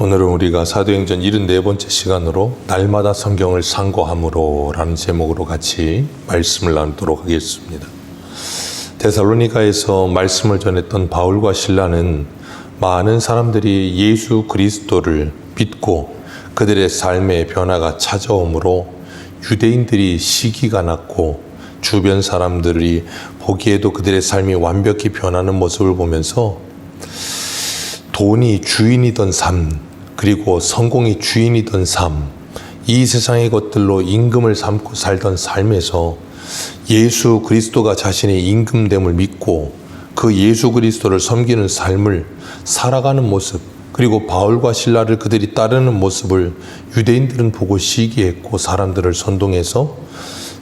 오늘은 우리가 사도행전 74번째 시간으로 날마다 성경을 상고함으로 라는 제목으로 같이 말씀을 나누도록 하겠습니다. 데살로니가에서 말씀을 전했던 바울과 실라는 많은 사람들이 예수 그리스도를 믿고 그들의 삶의 변화가 찾아오므로 유대인들이 시기가 났고 주변 사람들이 보기에도 그들의 삶이 완벽히 변하는 모습을 보면서 돈이 주인이던 삶, 그리고 성공이 주인이던 삶, 이 세상의 것들로 임금을 삼고 살던 삶에서 예수 그리스도가 자신의 임금됨을 믿고 그 예수 그리스도를 섬기는 삶을 살아가는 모습, 그리고 바울과 실라를 그들이 따르는 모습을 유대인들은 보고 시기했고 사람들을 선동해서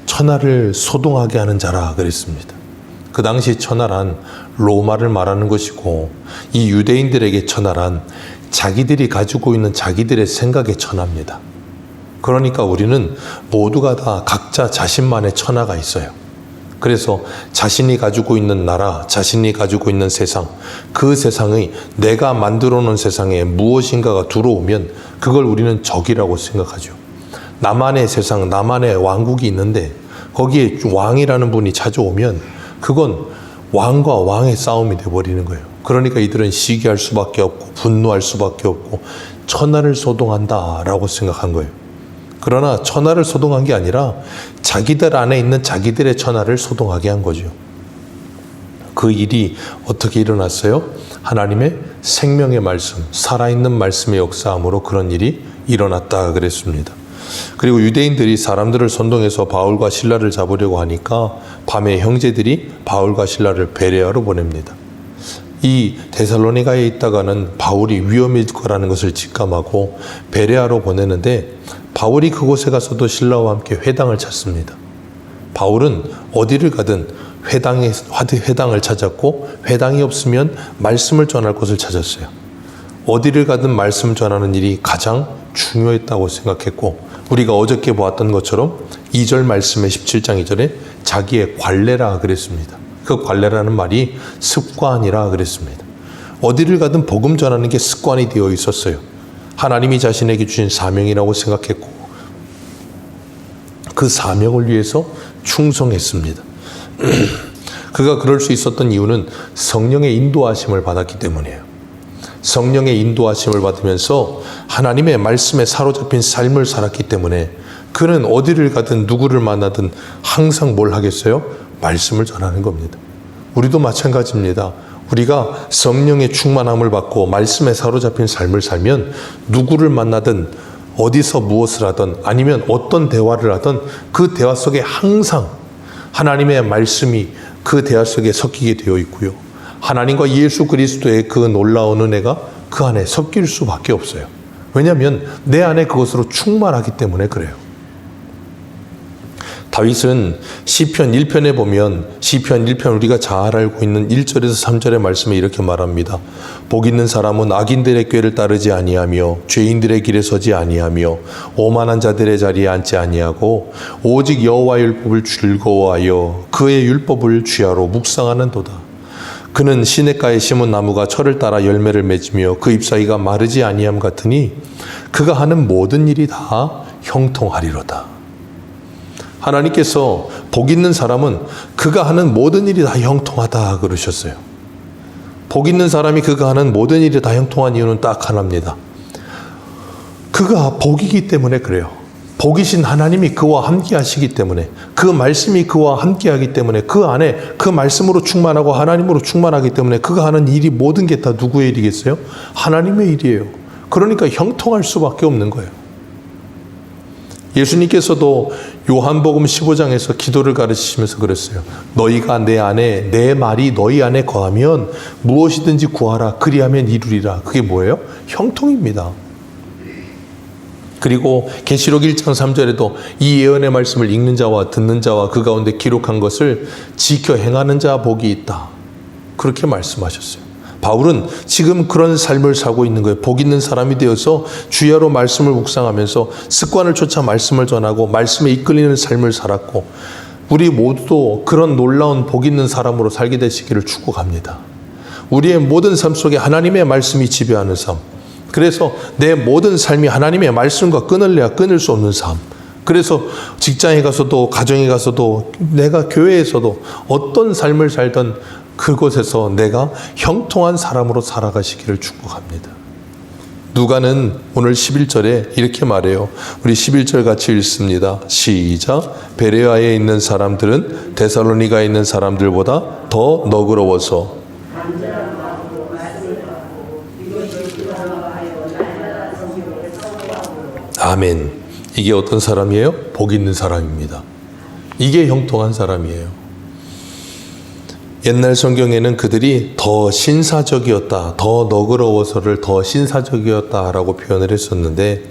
천하를 소동하게 하는 자라 그랬습니다. 그 당시 천하란 로마를 말하는 것이고 이 유대인들에게 천하란 자기들이 가지고 있는 자기들의 생각의 천하입니다. 그러니까 우리는 모두가 다 각자 자신만의 천하가 있어요. 그래서 자신이 가지고 있는 나라, 자신이 가지고 있는 세상, 그 세상의 내가 만들어 놓은 세상에 무엇인가가 들어오면 그걸 우리는 적이라고 생각하죠. 나만의 세상, 나만의 왕국이 있는데 거기에 왕이라는 분이 찾아오면 그건 왕과 왕의 싸움이 되어버리는 거예요. 그러니까 이들은 시기할 수밖에 없고 분노할 수밖에 없고 천하를 소동한다라고 생각한 거예요. 그러나 천하를 소동한 게 아니라 자기들 안에 있는 자기들의 천하를 소동하게 한 거죠. 그 일이 어떻게 일어났어요? 하나님의 생명의 말씀, 살아있는 말씀의 역사함으로 그런 일이 일어났다 그랬습니다. 그리고 유대인들이 사람들을 선동해서 바울과 실라를 잡으려고 하니까 밤에 형제들이 바울과 실라를 베레아로 보냅니다. 이 데살로니가에 있다가는 바울이 위험해질 거라는 것을 직감하고 베레아로 보내는데 바울이 그곳에 가서도 실라와 함께 회당을 찾습니다. 바울은 어디를 가든 회당을 찾았고 회당이 없으면 말씀을 전할 곳을 찾았어요. 어디를 가든 말씀 전하는 일이 가장 중요했다고 생각했고 우리가 어저께 보았던 것처럼 2절 말씀의 17장 2절에 자기의 관례라 그랬습니다. 그 관례라는 말이 습관이라 그랬습니다. 어디를 가든 복음 전하는 게 습관이 되어 있었어요. 하나님이 자신에게 주신 사명이라고 생각했고 그 사명을 위해서 충성했습니다. 그가 그럴 수 있었던 이유는 성령의 인도하심을 받았기 때문이에요. 성령의 인도하심을 받으면서 하나님의 말씀에 사로잡힌 삶을 살았기 때문에 그는 어디를 가든 누구를 만나든 항상 뭘 하겠어요? 말씀을 전하는 겁니다. 우리도 마찬가지입니다. 우리가 성령의 충만함을 받고 말씀에 사로잡힌 삶을 살면 누구를 만나든 어디서 무엇을 하든 아니면 어떤 대화를 하든 그 대화 속에 항상 하나님의 말씀이 그 대화 속에 섞이게 되어 있고요. 하나님과 예수 그리스도의 그 놀라운 은혜가 그 안에 섞일 수밖에 없어요. 왜냐하면 내 안에 그것으로 충만하기 때문에 그래요. 다윗은 시편 1편에 보면 시편 1편 우리가 잘 알고 있는 1절에서 3절의 말씀에 이렇게 말합니다. 복 있는 사람은 악인들의 꾀를 따르지 아니하며 죄인들의 길에 서지 아니하며 오만한 자들의 자리에 앉지 아니하고 오직 여호와의 율법을 즐거워하여 그의 율법을 주야로 묵상하는도다. 그는 시냇가에 심은 나무가 철을 따라 열매를 맺으며 그 잎사귀가 마르지 아니함 같으니 그가 하는 모든 일이 다 형통하리로다. 하나님께서 복 있는 사람은 그가 하는 모든 일이 다 형통하다 그러셨어요. 복 있는 사람이 그가 하는 모든 일이 다 형통한 이유는 딱 하나입니다. 그가 복이기 때문에 그래요. 복이신 하나님이 그와 함께 하시기 때문에 그 말씀이 그와 함께 하기 때문에 그 안에 그 말씀으로 충만하고 하나님으로 충만하기 때문에 그가 하는 일이 모든 게 다 누구의 일이겠어요? 하나님의 일이에요. 그러니까 형통할 수밖에 없는 거예요. 예수님께서도 요한복음 15장에서 기도를 가르치시면서 그랬어요. 너희가 내 안에 내 말이 너희 안에 거하면 무엇이든지 구하라 그리하면 이루리라. 그게 뭐예요? 형통입니다. 그리고 계시록 1장 3절에도 이 예언의 말씀을 읽는 자와 듣는 자와 그 가운데 기록한 것을 지켜 행하는 자 복이 있다. 그렇게 말씀하셨어요. 바울은 지금 그런 삶을 살고 있는 거예요. 복 있는 사람이 되어서 주야로 말씀을 묵상하면서 습관을 쫓아 말씀을 전하고 말씀에 이끌리는 삶을 살았고 우리 모두도 그런 놀라운 복 있는 사람으로 살게 되시기를 축복합니다. 우리의 모든 삶 속에 하나님의 말씀이 지배하는 삶, 그래서 내 모든 삶이 하나님의 말씀과 끊을래야 끊을 수 없는 삶. 그래서 직장에 가서도 가정에 가서도 내가 교회에서도 어떤 삶을 살던 그곳에서 내가 형통한 사람으로 살아가시기를 축복합니다. 누가는 오늘 11절에 이렇게 말해요. 우리 11절 같이 읽습니다. 시작. 베레아에 있는 사람들은 데살로니가에 있는 사람들보다 더 너그러워서 아멘. 이게 어떤 사람이에요? 복 있는 사람입니다. 이게 형통한 사람이에요. 옛날 성경에는 그들이 더 신사적이었다, 더 너그러워서를 더 신사적이었다라고 표현을 했었는데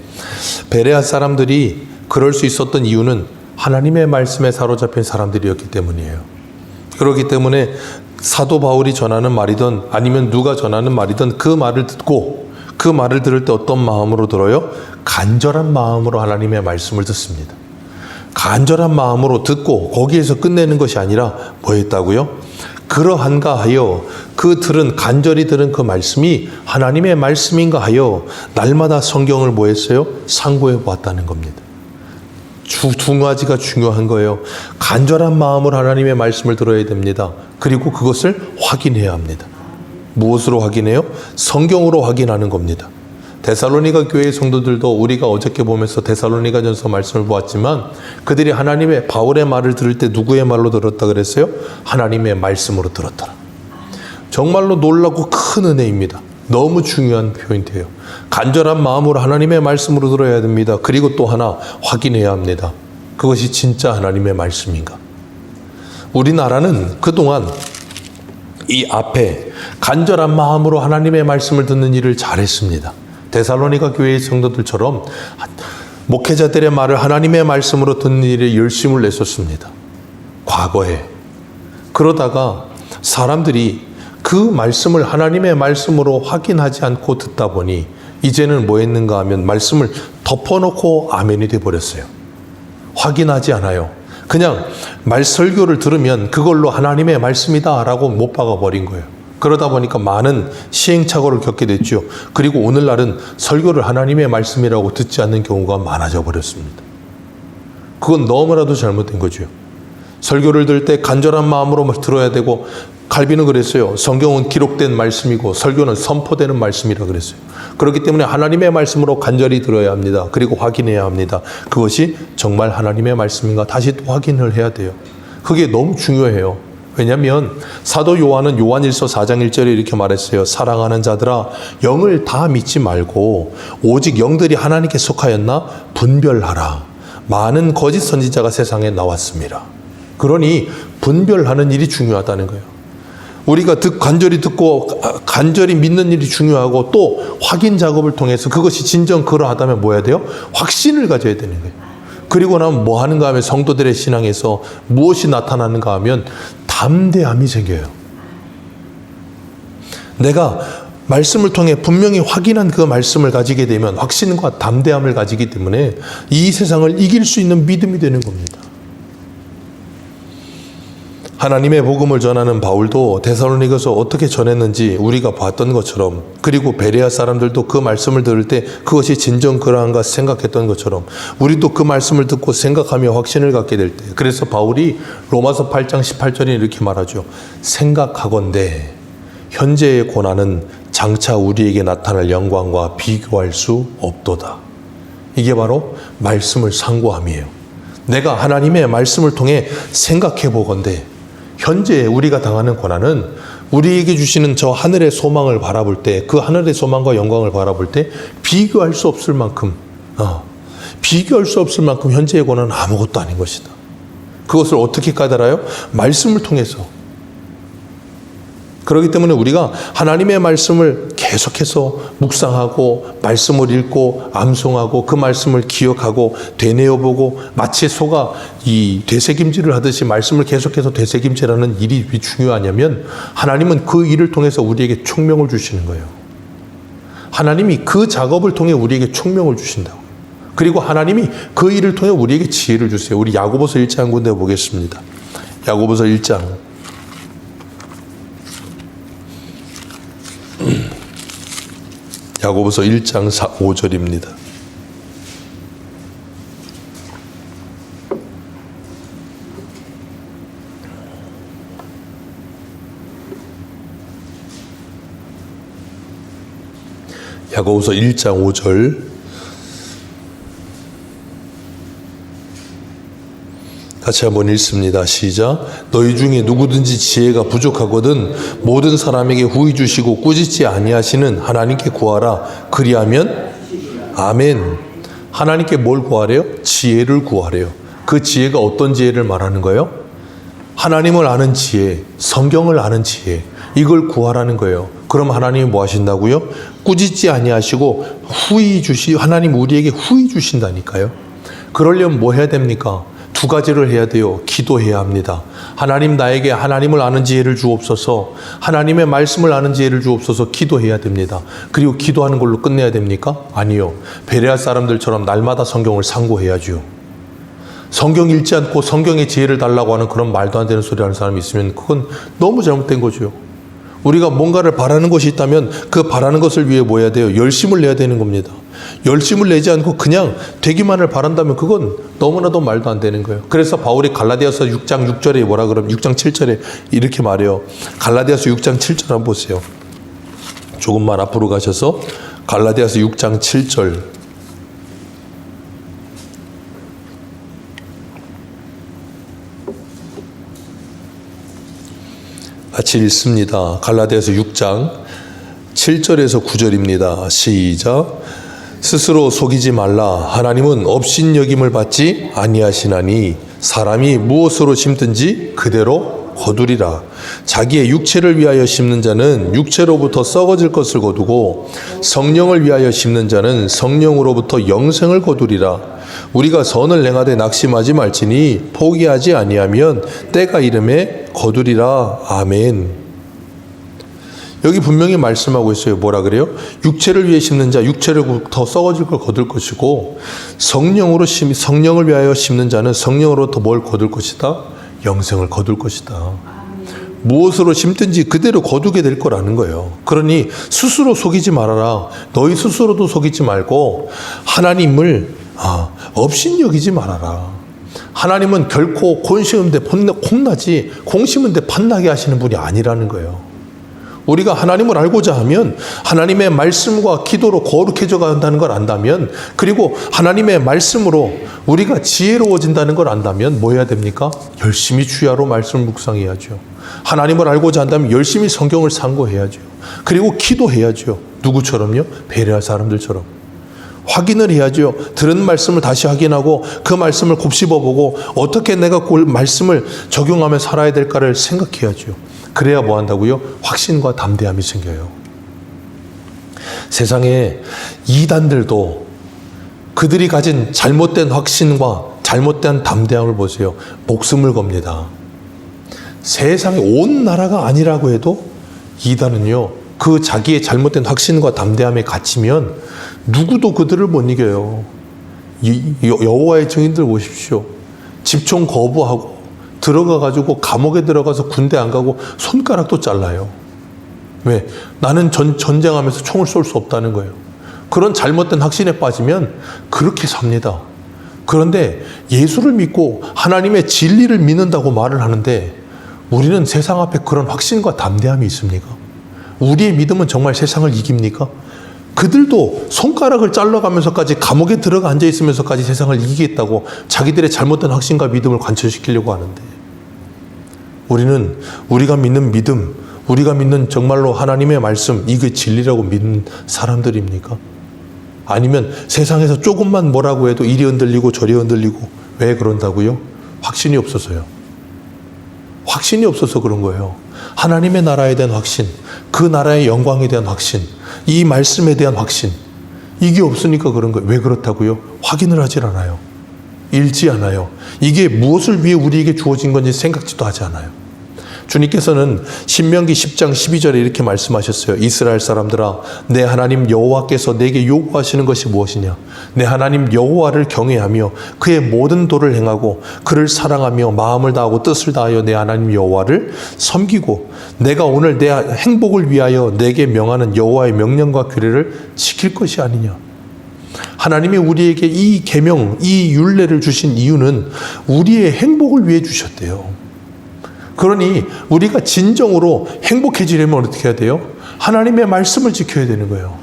베레아 사람들이 그럴 수 있었던 이유는 하나님의 말씀에 사로잡힌 사람들이었기 때문이에요. 그렇기 때문에 사도 바울이 전하는 말이든 아니면 누가 전하는 말이든 그 말을 듣고 그 말을 들을 때 어떤 마음으로 들어요? 간절한 마음으로 하나님의 말씀을 듣습니다. 간절한 마음으로 듣고 거기에서 끝내는 것이 아니라 뭐였다고요? 그러한가 하여 그 들은 간절히 들은 그 말씀이 하나님의 말씀인가 하여 날마다 성경을 뭐 했어요? 상고해 보았다는 겁니다. 두 가지가 중요한 거예요. 간절한 마음으로 하나님의 말씀을 들어야 됩니다. 그리고 그것을 확인해야 합니다. 무엇으로 확인해요? 성경으로 확인하는 겁니다. 데살로니가 교회의 성도들도 우리가 어저께 보면서 데살로니가전서 말씀을 보았지만 그들이 하나님의 바울의 말을 들을 때 누구의 말로 들었다 그랬어요? 하나님의 말씀으로 들었더라. 정말로 놀라고 큰 은혜입니다. 너무 중요한 포인트예요. 간절한 마음으로 하나님의 말씀으로 들어야 됩니다. 그리고 또 하나 확인해야 합니다. 그것이 진짜 하나님의 말씀인가? 우리나라는 그동안 이 앞에 간절한 마음으로 하나님의 말씀을 듣는 일을 잘했습니다. 데살로니가 교회의 성도들처럼 목회자들의 말을 하나님의 말씀으로 듣는 일에 열심을 냈었습니다. 과거에. 그러다가 사람들이 그 말씀을 하나님의 말씀으로 확인하지 않고 듣다 보니 이제는 뭐 했는가 하면 말씀을 덮어놓고 아멘이 돼버렸어요. 확인하지 않아요. 그냥 설교를 들으면 그걸로 하나님의 말씀이다 라고 못 박아버린 거예요. 그러다 보니까 많은 시행착오를 겪게 됐죠. 그리고 오늘날은 설교를 하나님의 말씀이라고 듣지 않는 경우가 많아져 버렸습니다. 그건 너무나도 잘못된 거죠. 설교를 들을 때 간절한 마음으로 들어야 되고 칼빈은 그랬어요. 성경은 기록된 말씀이고 설교는 선포되는 말씀이라 그랬어요. 그렇기 때문에 하나님의 말씀으로 간절히 들어야 합니다. 그리고 확인해야 합니다. 그것이 정말 하나님의 말씀인가 다시 또 확인을 해야 돼요. 그게 너무 중요해요. 왜냐하면 사도 요한은 요한일서 4장 1절에 이렇게 말했어요. 사랑하는 자들아 영을 다 믿지 말고 오직 영들이 하나님께 속하였나 분별하라. 많은 거짓 선지자가 세상에 나왔습니다. 그러니 분별하는 일이 중요하다는 거예요. 우리가 간절히 듣고 간절히 믿는 일이 중요하고 또 확인 작업을 통해서 그것이 진정 그러하다면 뭐 해야 돼요? 확신을 가져야 되는 거예요. 그리고 나면 뭐 하는가 하면 성도들의 신앙에서 무엇이 나타나는가 하면 담대함이 생겨요. 내가 말씀을 통해 분명히 확인한 그 말씀을 가지게 되면 확신과 담대함을 가지기 때문에 이 세상을 이길 수 있는 믿음이 되는 겁니다. 하나님의 복음을 전하는 바울도 데살로니가서 어떻게 전했는지 우리가 봤던 것처럼 그리고 베레아 사람들도 그 말씀을 들을 때 그것이 진정 그러한가 생각했던 것처럼 우리도 그 말씀을 듣고 생각하며 확신을 갖게 될 때 그래서 바울이 로마서 8장 18절에 이렇게 말하죠. 생각하건대 현재의 고난은 장차 우리에게 나타날 영광과 비교할 수 없도다. 이게 바로 말씀을 상고함이에요. 내가 하나님의 말씀을 통해 생각해 보건대 현재 우리가 당하는 고난은 우리에게 주시는 저 하늘의 소망을 바라볼 때 그 하늘의 소망과 영광을 바라볼 때 비교할 수 없을 만큼 비교할 수 없을 만큼 현재의 고난은 아무것도 아닌 것이다. 그것을 어떻게 깨달아요? 말씀을 통해서. 그렇기 때문에 우리가 하나님의 말씀을 계속해서 묵상하고 말씀을 읽고 암송하고 그 말씀을 기억하고 되뇌어보고 마치 소가 이 되새김질을 하듯이 말씀을 계속해서 되새김질하는 일이 왜 중요하냐면 하나님은 그 일을 통해서 우리에게 총명을 주시는 거예요. 하나님이 그 작업을 통해 우리에게 총명을 주신다고. 그리고 하나님이 그 일을 통해 우리에게 지혜를 주세요. 우리 야고보서 1장 한 군데 보겠습니다. 야고보서 1장 야고보서 1장 5절입니다. 야고보서 1장 5절 같이 한번 읽습니다. 시작. 너희 중에 누구든지 지혜가 부족하거든 모든 사람에게 후히 주시고 꾸짖지 아니하시는 하나님께 구하라. 그리하면 아멘. 하나님께 뭘 구하래요? 지혜를 구하래요. 그 지혜가 어떤 지혜를 말하는 거예요? 하나님을 아는 지혜, 성경을 아는 지혜, 이걸 구하라는 거예요. 그럼 하나님이 뭐 하신다고요? 꾸짖지 아니하시고 하나님 우리에게 후히 주신다니까요. 그러려면 뭐 해야 됩니까? 두 가지를 해야 돼요. 기도해야 합니다. 하나님 나에게 하나님을 아는 지혜를 주옵소서, 하나님의 말씀을 아는 지혜를 주옵소서 기도해야 됩니다. 그리고 기도하는 걸로 끝내야 됩니까? 아니요. 베레아 사람들처럼 날마다 성경을 상고해야죠. 성경 읽지 않고 성경의 지혜를 달라고 하는 그런 말도 안 되는 소리 하는 사람이 있으면 그건 너무 잘못된 거죠. 우리가 뭔가를 바라는 것이 있다면 그 바라는 것을 위해 뭐 해야 돼요? 열심을 내야 되는 겁니다. 열심을 내지 않고 그냥 되기만을 바란다면 그건 너무나도 말도 안 되는 거예요. 그래서 바울이 갈라디아서 6장 6절에 뭐라 그러면 6장 7절에 이렇게 말해요. 갈라디아서 6장 7절 한번 보세요. 조금만 앞으로 가셔서 갈라디아서 6장 7절 같이 읽습니다. 갈라디아서 6장 7절에서 9절입니다. 시작. 스스로 속이지 말라. 하나님은 업신여김을 받지 아니하시나니 사람이 무엇으로 심든지 그대로 거두리라. 자기의 육체를 위하여 심는 자는 육체로부터 썩어질 것을 거두고 성령을 위하여 심는 자는 성령으로부터 영생을 거두리라. 우리가 선을 행하되 낙심하지 말지니 포기하지 아니하면 때가 이름에 거두리라. 아멘. 여기 분명히 말씀하고 있어요. 뭐라 그래요? 육체를 위해 심는 자 육체로부터 썩어질 걸 거둘 것이고 성령을 위하여 심는 자는 성령으로부터 뭘 거둘 것이다? 영생을 거둘 것이다. 무엇으로 심든지 그대로 거두게 될 거라는 거예요. 그러니 스스로 속이지 말아라. 너희 스스로도 속이지 말고 하나님을 업신여기지 말아라. 하나님은 결코 곤 심은 데 콩나지 공 심은 데 팥나게 하시는 분이 아니라는 거예요. 우리가 하나님을 알고자 하면 하나님의 말씀과 기도로 거룩해져 간다는 걸 안다면, 그리고 하나님의 말씀으로 우리가 지혜로워진다는 걸 안다면 뭐 해야 됩니까? 열심히 주야로 말씀을 묵상해야죠. 하나님을 알고자 한다면 열심히 성경을 상고해야죠. 그리고 기도해야죠. 누구처럼요? 베레아 사람들처럼. 확인을 해야죠. 들은 말씀을 다시 확인하고 그 말씀을 곱씹어보고 어떻게 내가 그 말씀을 적용하며 살아야 될까를 생각해야죠. 그래야 뭐 한다고요? 확신과 담대함이 생겨요. 세상에 이단들도 그들이 가진 잘못된 확신과 잘못된 담대함을 보세요. 목숨을 겁니다. 세상에 온 나라가 아니라고 해도 이단은요, 그 자기의 잘못된 확신과 담대함에 갇히면 누구도 그들을 못 이겨요. 여호와의 증인들 보십시오. 집총 거부하고 들어가가지고 감옥에 들어가서 군대 안 가고 손가락도 잘라요. 왜? 나는 전쟁하면서 총을 쏠 수 없다는 거예요. 그런 잘못된 확신에 빠지면 그렇게 삽니다. 그런데 예수를 믿고 하나님의 진리를 믿는다고 말을 하는데 우리는 세상 앞에 그런 확신과 담대함이 있습니까? 우리의 믿음은 정말 세상을 이깁니까? 그들도 손가락을 잘라가면서까지 감옥에 들어가 앉아있으면서까지 세상을 이기겠다고 자기들의 잘못된 확신과 믿음을 관철시키려고 하는데, 우리는 우리가 믿는 믿음, 우리가 믿는 정말로 하나님의 말씀, 이게 진리라고 믿는 사람들입니까? 아니면 세상에서 조금만 뭐라고 해도 이리 흔들리고 저리 흔들리고. 왜 그런다고요? 확신이 없어서요. 확신이 없어서 그런 거예요. 하나님의 나라에 대한 확신, 그 나라의 영광에 대한 확신, 이 말씀에 대한 확신, 이게 없으니까 그런 거예요. 왜 그렇다고요? 확인을 하질 않아요. 읽지 않아요. 이게 무엇을 위해 우리에게 주어진 건지 생각지도 하지 않아요. 주님께서는 신명기 10장 12절에 이렇게 말씀하셨어요. 이스라엘 사람들아, 내 하나님 여호와께서 내게 요구하시는 것이 무엇이냐? 내 하나님 여호와를 경외하며 그의 모든 도를 행하고 그를 사랑하며 마음을 다하고 뜻을 다하여 내 하나님 여호와를 섬기고 내가 오늘 내 행복을 위하여 내게 명하는 여호와의 명령과 규례를 지킬 것이 아니냐? 하나님이 우리에게 이 계명, 이 율례를 주신 이유는 우리의 행복을 위해 주셨대요. 그러니 우리가 진정으로 행복해지려면 어떻게 해야 돼요? 하나님의 말씀을 지켜야 되는 거예요.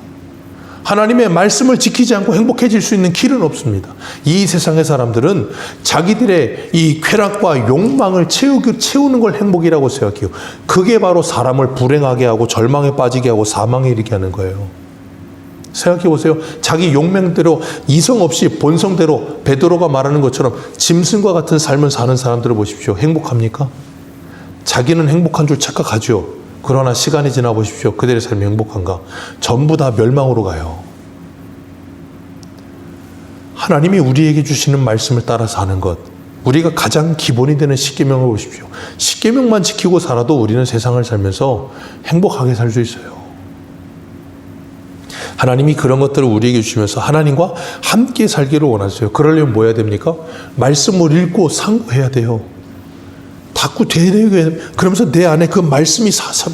하나님의 말씀을 지키지 않고 행복해질 수 있는 길은 없습니다. 이 세상의 사람들은 자기들의 이 쾌락과 욕망을 채우는 걸 행복이라고 생각해요. 그게 바로 사람을 불행하게 하고 절망에 빠지게 하고 사망에 이르게 하는 거예요. 생각해 보세요. 자기 욕망대로 이성 없이 본성대로 베드로가 말하는 것처럼 짐승과 같은 삶을 사는 사람들을 보십시오. 행복합니까? 자기는 행복한 줄 착각하죠. 그러나 시간이 지나 보십시오. 그들의 삶이 행복한가? 전부 다 멸망으로 가요. 하나님이 우리에게 주시는 말씀을 따라 사는 것, 우리가 가장 기본이 되는 십계명을 보십시오. 십계명만 지키고 살아도 우리는 세상을 살면서 행복하게 살 수 있어요. 하나님이 그런 것들을 우리에게 주시면서 하나님과 함께 살기를 원하세요. 그러려면 뭐 해야 됩니까? 말씀을 읽고 상고해야 돼요. 자꾸 그러면서 내 안에 그 말씀이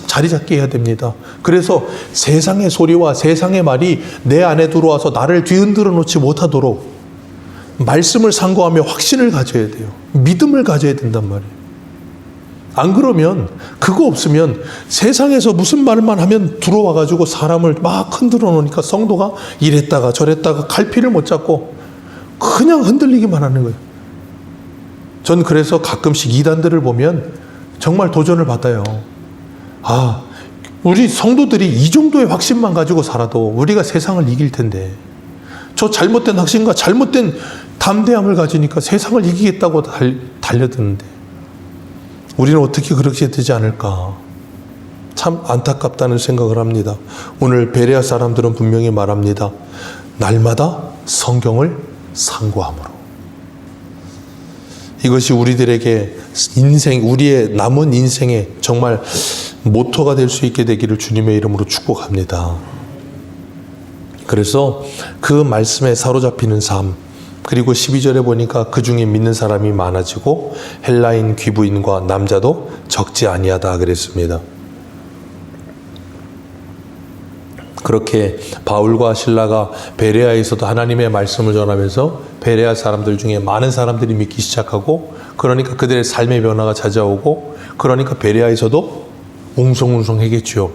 자리 잡게 해야 됩니다. 그래서 세상의 소리와 세상의 말이 내 안에 들어와서 나를 뒤흔들어 놓지 못하도록 말씀을 상고하며 확신을 가져야 돼요. 믿음을 가져야 된단 말이에요. 안 그러면 그거 없으면 세상에서 무슨 말만 하면 들어와가지고 사람을 막 흔들어 놓으니까 성도가 이랬다가 저랬다가 갈피를 못 잡고 그냥 흔들리기만 하는 거예요. 전 그래서 가끔씩 이단들을 보면 정말 도전을 받아요. 아, 우리 성도들이 이 정도의 확신만 가지고 살아도 우리가 세상을 이길 텐데 저 잘못된 확신과 잘못된 담대함을 가지니까 세상을 이기겠다고 달려드는데 우리는 어떻게 그렇게 되지 않을까? 참 안타깝다는 생각을 합니다. 오늘 베레아 사람들은 분명히 말합니다. 날마다 성경을 상고함으로. 이것이 우리들에게 우리의 남은 인생에 정말 모토가 될 수 있게 되기를 주님의 이름으로 축복합니다. 그래서 그 말씀에 사로잡히는 삶, 그리고 12절에 보니까 그 중에 믿는 사람이 많아지고 헬라인 귀부인과 남자도 적지 아니하다 그랬습니다. 그렇게 바울과 실라가 베레아에서도 하나님의 말씀을 전하면서 베레아 사람들 중에 많은 사람들이 믿기 시작하고, 그러니까 그들의 삶의 변화가 찾아오고, 그러니까 베레아에서도 웅성웅성해겠죠.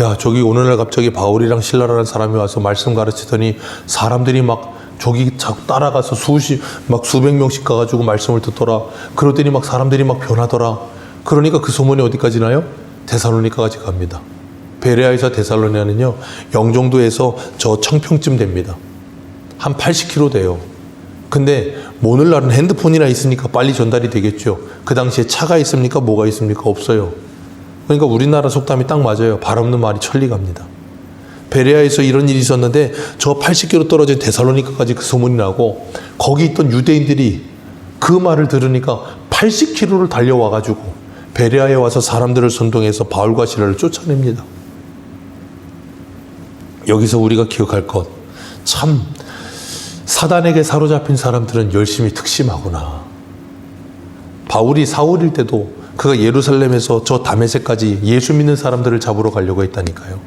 야, 저기 오늘날 갑자기 바울이랑 실라라는 사람이 와서 말씀 가르치더니 사람들이 막 저기 따라가서 수백 명씩 가가지고 말씀을 듣더라. 그러더니 막 사람들이 막 변하더라. 그러니까 그 소문이 어디까지 나요? 데살로니가까지 갑니다. 베레아에서 데살로니가는요, 영종도에서 저 청평쯤 됩니다. 한 80km 돼요. 근데 오늘날은 핸드폰이나 있으니까 빨리 전달이 되겠죠. 그 당시에 차가 있습니까? 뭐가 있습니까? 없어요. 그러니까 우리나라 속담이 딱 맞아요. 발 없는 말이 천리 갑니다. 베레아에서 이런 일이 있었는데 저 80km 떨어진 데살로니가까지 그 소문이 나고, 거기 있던 유대인들이 그 말을 들으니까 80km를 달려와가지고 베레아에 와서 사람들을 선동해서 바울과 실라를 쫓아냅니다. 여기서 우리가 기억할 것, 참 사단에게 사로잡힌 사람들은 열심히 특심하구나. 바울이 사울일 때도 그가 예루살렘에서 저 다메섹까지 예수 믿는 사람들을 잡으러 가려고 했다니까요.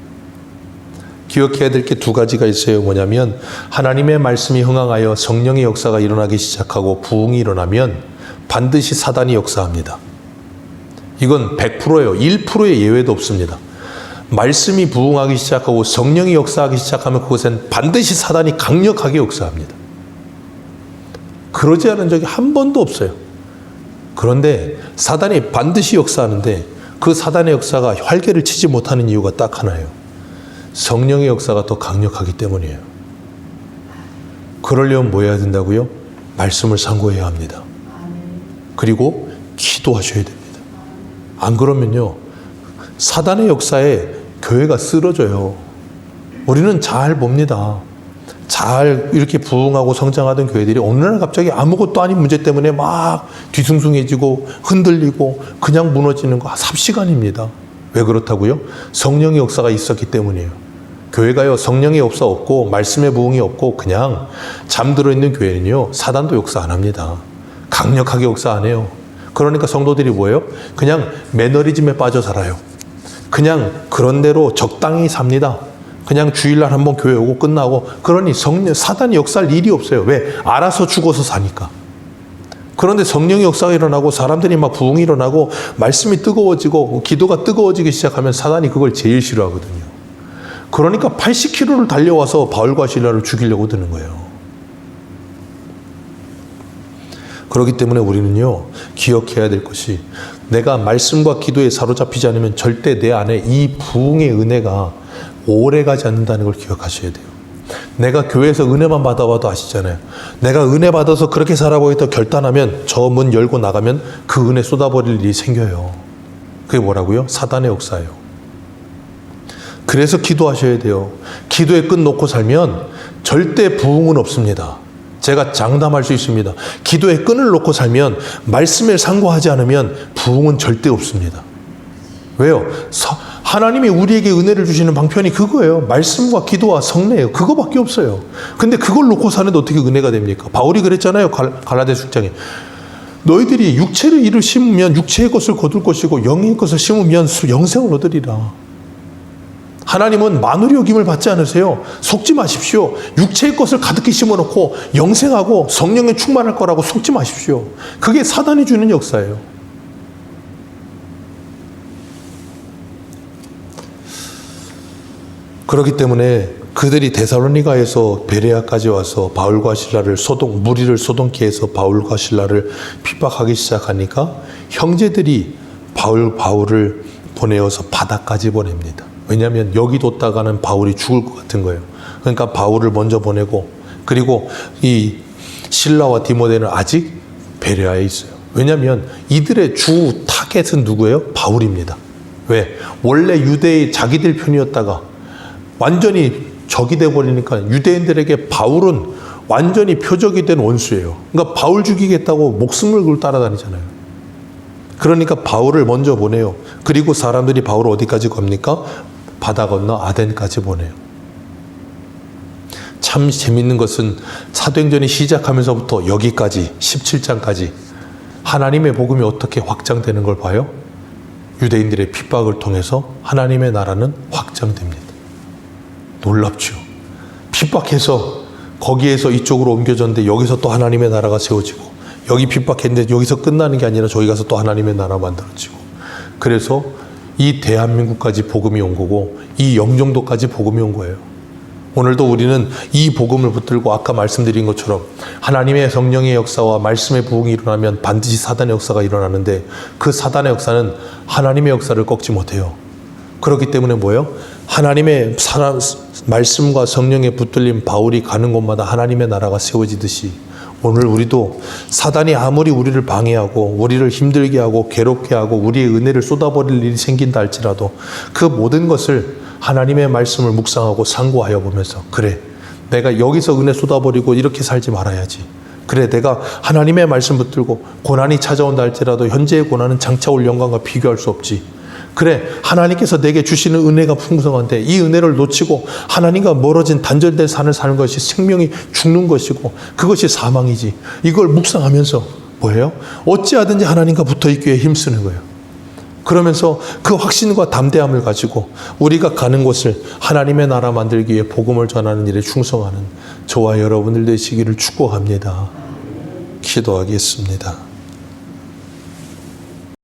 기억해야 될 게 두 가지가 있어요. 뭐냐면 하나님의 말씀이 흥황하여 성령의 역사가 일어나기 시작하고 부흥이 일어나면 반드시 사단이 역사합니다. 이건 100%예요. 1%의 예외도 없습니다. 말씀이 부흥하기 시작하고 성령이 역사하기 시작하면 그곳엔 반드시 사단이 강력하게 역사합니다. 그러지 않은 적이 한 번도 없어요. 그런데 사단이 반드시 역사하는데 그 사단의 역사가 활개를 치지 못하는 이유가 딱 하나예요. 성령의 역사가 더 강력하기 때문이에요. 그러려면 뭐 해야 된다고요? 말씀을 상고해야 합니다. 그리고 기도하셔야 됩니다. 안 그러면요, 사단의 역사에 교회가 쓰러져요. 우리는 잘 봅니다. 잘 이렇게 부흥하고 성장하던 교회들이 어느 날 갑자기 아무것도 아닌 문제 때문에 막 뒤숭숭해지고 흔들리고 그냥 무너지는 거 삽시간입니다. 왜 그렇다고요? 성령의 역사가 있었기 때문이에요. 교회가요, 성령의 역사 없고 말씀의 부흥이 없고 그냥 잠들어 있는 교회는요, 사단도 역사 안 합니다. 강력하게 역사 안 해요. 그러니까 성도들이 뭐예요? 그냥 매너리즘에 빠져 살아요. 그냥 그런 대로 적당히 삽니다. 그냥 주일날 한번 교회 오고 끝나고. 그러니 사단이 역사할 일이 없어요. 왜? 알아서 죽어서 사니까. 그런데 성령의 역사가 일어나고 사람들이 막 부흥이 일어나고 말씀이 뜨거워지고 기도가 뜨거워지기 시작하면 사단이 그걸 제일 싫어하거든요. 그러니까 80km를 달려와서 바울과 실라를 죽이려고 드는 거예요. 그렇기 때문에 우리는요, 기억해야 될 것이, 내가 말씀과 기도에 사로잡히지 않으면 절대 내 안에 이 부흥의 은혜가 오래가지 않는다는 걸 기억하셔야 돼요. 내가 교회에서 은혜만 받아봐도 아시잖아요. 내가 은혜 받아서 그렇게 살아보겠다 결단하면 저 문 열고 나가면 그 은혜 쏟아버릴 일이 생겨요. 그게 뭐라고요? 사단의 역사예요. 그래서 기도하셔야 돼요. 기도의 끈 놓고 살면 절대 부흥은 없습니다. 제가 장담할 수 있습니다. 기도의 끈을 놓고 살면, 말씀에 상고하지 않으면 부흥은 절대 없습니다. 왜요? 하나님이 우리에게 은혜를 주시는 방편이 그거예요. 말씀과 기도와 성례예요. 그거밖에 없어요. 근데 그걸 놓고 사는데 어떻게 은혜가 됩니까? 바울이 그랬잖아요. 갈라디아 6장에. 너희들이 육체의 일을 심으면 육체의 것을 거둘 것이고 영의 것을 심으면 영생을 얻으리라. 하나님은 만우리 여김을 받지 않으세요. 속지 마십시오. 육체의 것을 가득히 심어놓고 영생하고 성령에 충만할 거라고 속지 마십시오. 그게 사단이 주는 역사예요. 그렇기 때문에 그들이 데살로니가에서 베레아까지 와서 바울과 실라를 무리를 소동케 해서 바울과 실라를 핍박하기 시작하니까 형제들이 바울을 보내어서 바다까지 보냅니다. 왜냐하면 여기 뒀다가는 바울이 죽을 것 같은 거예요. 그러니까 바울을 먼저 보내고, 그리고 이 실라와 디모데는 아직 베레아에 있어요. 왜냐하면 이들의 주 타겟은 누구예요? 바울입니다. 왜? 원래 유대의 자기들 편이었다가 완전히 적이 돼버리니까 유대인들에게 바울은 완전히 표적이 된 원수예요. 그러니까 바울 죽이겠다고 목숨을 걸고 따라다니잖아요. 그러니까 바울을 먼저 보내요. 그리고 사람들이 바울을 어디까지 갑니까? 바다 건너 아덴까지 보내요. 참 재밌는 것은 사도행전이 시작하면서부터 여기까지 17장까지 하나님의 복음이 어떻게 확장되는 걸 봐요? 유대인들의 핍박을 통해서 하나님의 나라는 확장됩니다. 놀랍죠. 핍박해서 거기에서 이쪽으로 옮겨졌는데 여기서 또 하나님의 나라가 세워지고, 여기 핍박했는데 여기서 끝나는 게 아니라 저기 가서 또 하나님의 나라 만들어지고, 그래서 이 대한민국까지 복음이 온 거고 이 영종도까지 복음이 온 거예요. 오늘도 우리는 이 복음을 붙들고 아까 말씀드린 것처럼 하나님의 성령의 역사와 말씀의 부흥이 일어나면 반드시 사단의 역사가 일어나는데, 그 사단의 역사는 하나님의 역사를 꺾지 못해요. 그렇기 때문에 뭐예요? 하나님의 말씀과 성령에 붙들린 바울이 가는 곳마다 하나님의 나라가 세워지듯이 오늘 우리도 사단이 아무리 우리를 방해하고 우리를 힘들게 하고 괴롭게 하고 우리의 은혜를 쏟아버릴 일이 생긴다 할지라도 그 모든 것을 하나님의 말씀을 묵상하고 상고하여 보면서, 그래, 내가 여기서 은혜 쏟아버리고 이렇게 살지 말아야지. 그래, 내가 하나님의 말씀 붙들고 고난이 찾아온다 할지라도 현재의 고난은 장차 올 영광과 비교할 수 없지. 그래, 하나님께서 내게 주시는 은혜가 풍성한데 이 은혜를 놓치고 하나님과 멀어진 단절된 삶을 사는 것이 생명이 죽는 것이고 그것이 사망이지. 이걸 묵상하면서 뭐예요? 어찌하든지 하나님과 붙어있기에 힘쓰는 거예요. 그러면서 그 확신과 담대함을 가지고 우리가 가는 곳을 하나님의 나라 만들기 위해 복음을 전하는 일에 충성하는 저와 여러분들 되시기를 축복합니다. 기도하겠습니다.